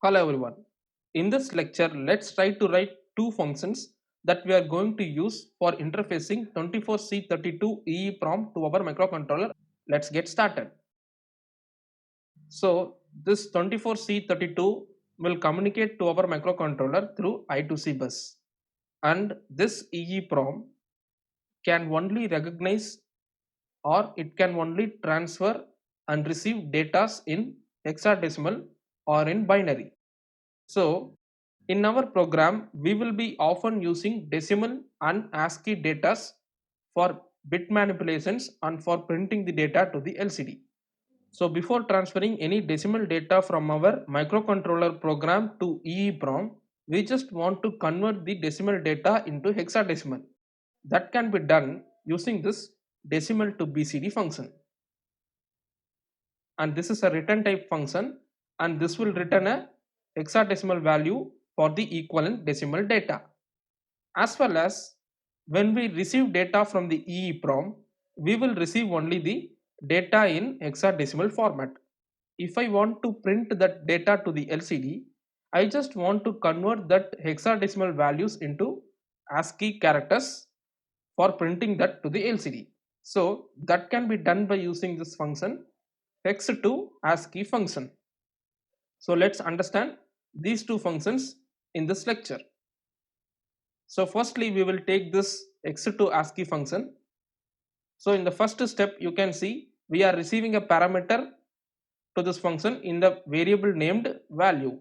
Hello everyone. In this lecture, let's try to write two functions that we are going to use for interfacing 24C32 EEPROM to our microcontroller. Let's get started. So this 24C32 will communicate to our microcontroller through I2C bus, and this EEPROM can only recognize or it can only transfer and receive datas in hexadecimal or in binary. So in our program, we will be often using decimal and ASCII datas for bit manipulations and for printing the data to the LCD. So before transferring any decimal data from our microcontroller program to EEPROM, we just want to convert the decimal data into hexadecimal. That can be done using this decimal to BCD function. And this is a return type function, and this will return a hexadecimal value for the equivalent decimal data. As well as when we receive data from the EEPROM, we will receive only the data in hexadecimal format. If I want to print that data to the LCD, I just want to convert that hexadecimal values into ASCII characters for printing that to the LCD. So that can be done by using this function hex to ASCII function. So let's understand these two functions in this lecture. So firstly, we will take this hex to ASCII function. So in the first step, you can see we are receiving a parameter to this function in the variable named value.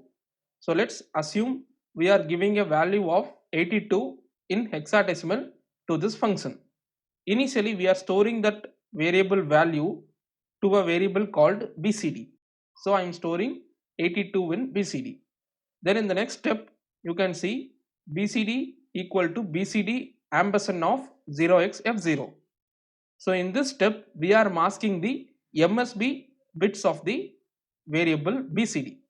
So let's assume we are giving a value of 82 in hexadecimal to this function. Initially, we are storing that variable value to a variable called BCD. So I am storing 82 in BCD. Then in the next step, you can see BCD equal to BCD ampersand of 0xF0. So in this step, we are masking the MSB bits of the variable BCD.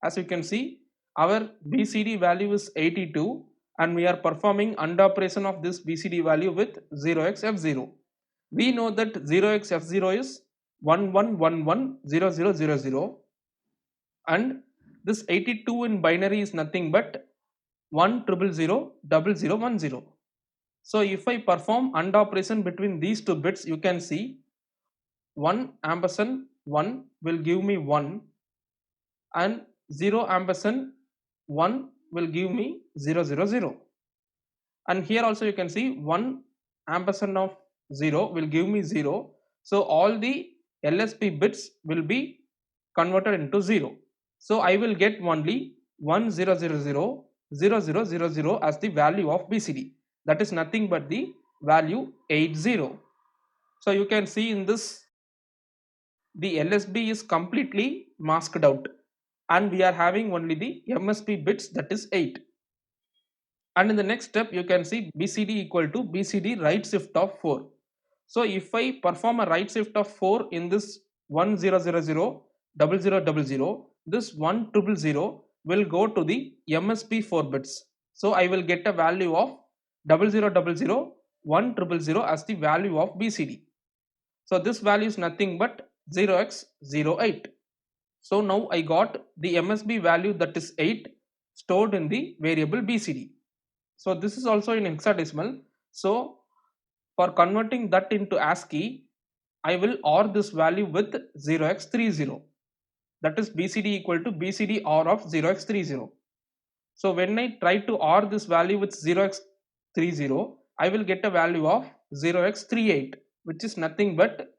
As you can see, our BCD value is 82 and we are performing AND operation of this BCD value with 0xF0. We know that 0xF0 is 11110000, and this 82 in binary is nothing but 1000010. So if I perform AND operation between these two bits, you can see 1 ampersand 1 will give me 1 and 0 ampersand 1 will give me 000. And here also you can see 1 ampersand of 0 will give me 0. So all the LSB bits will be converted into 0. So I will get only 10000000 as the value of BCD. That is nothing but the value 80. So you can see in this the LSB is completely masked out and we are having only the MSB bits, that is 8. And in the next step you can see BCD equal to BCD right shift of 4. So if I perform a right shift of 4 in this 10000000, this 1000 will go to the MSB 4 bits. So I will get a value of 00001000 as the value of BCD. So this value is nothing but 0x08. So now I got the MSB value, that is 8, stored in the variable BCD. So this is also in hexadecimal. So for converting that into ASCII, I will OR this value with 0x30. That is BCD equal to BCD OR of 0x30. So when I try to OR this value with 0x30, I will get a value of 0x38, which is nothing but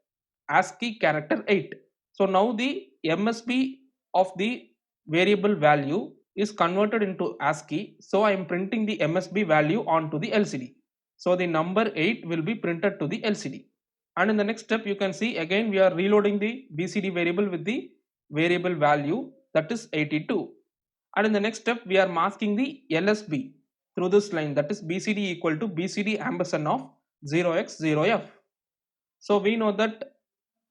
ASCII character 8. So now the MSB of the variable value is converted into ASCII. So I am printing the MSB value onto the LCD. So the number 8 will be printed to the LCD. And in the next step you can see again we are reloading the BCD variable with the variable value, that is 82. And in the next step we are masking the LSB through this line, that is BCD equal to BCD ampersand of 0x0f. So we know that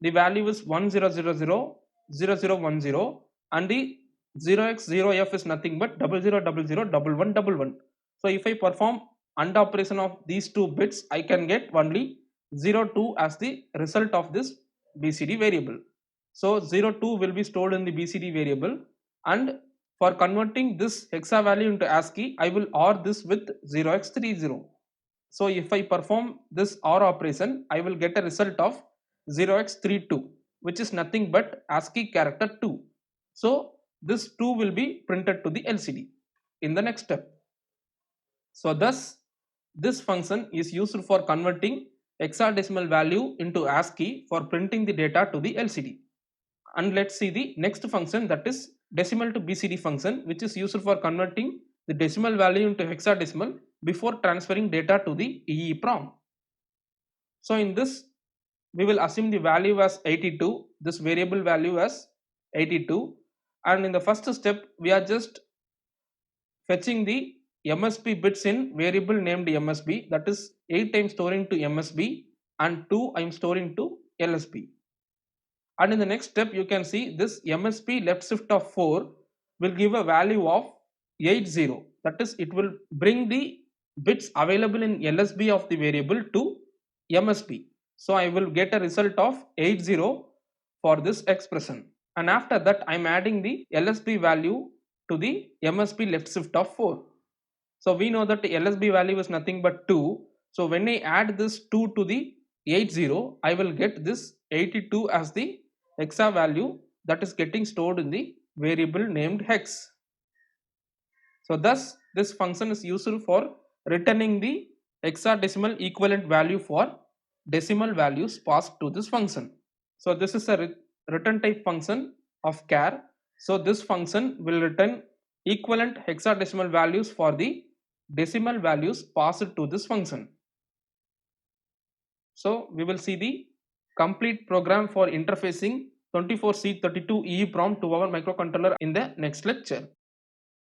the value is 10000010 and the 0x0f is nothing but 00001111. So if I perform AND operation of these two bits, I can get only 02 as the result of this BCD variable. So 02 will be stored in the BCD variable and For converting this hexa value into ASCII, I will OR this with 0x30. So if I perform this OR operation, I will get a result of 0x32, which is nothing but ASCII character 2. So this 2 will be printed to the LCD in the next step. So thus this function is used for converting hexadecimal value into ASCII for printing the data to the LCD. And let's see the next function, that is decimal to BCD function, which is used for converting the decimal value into hexadecimal before transferring data to the EEPROM. So in this we will assume the value as 82, this variable value as 82, and in the first step we are just fetching the MSB bits in variable named MSB, that is 8 I am storing to MSB and 2 I am storing to LSB. And in the next step you can see this MSB left shift of 4 will give a value of 80, that is it will bring the bits available in LSB of the variable to MSB. So I will get a result of 80 for this expression, and after that I am adding the LSB value to the MSB left shift of 4. So we know that the LSB value is nothing but 2. So when I add this 2 to the 80, I will get this 82 as the hexa value that is getting stored in the variable named hex. So thus this function is useful for returning the hexadecimal equivalent value for decimal values passed to this function. So this is a return type function of char. So this function will return equivalent hexadecimal values for the decimal values passed to this function. So we will see the complete program for interfacing 24C32 EEPROM to our microcontroller in the next lecture.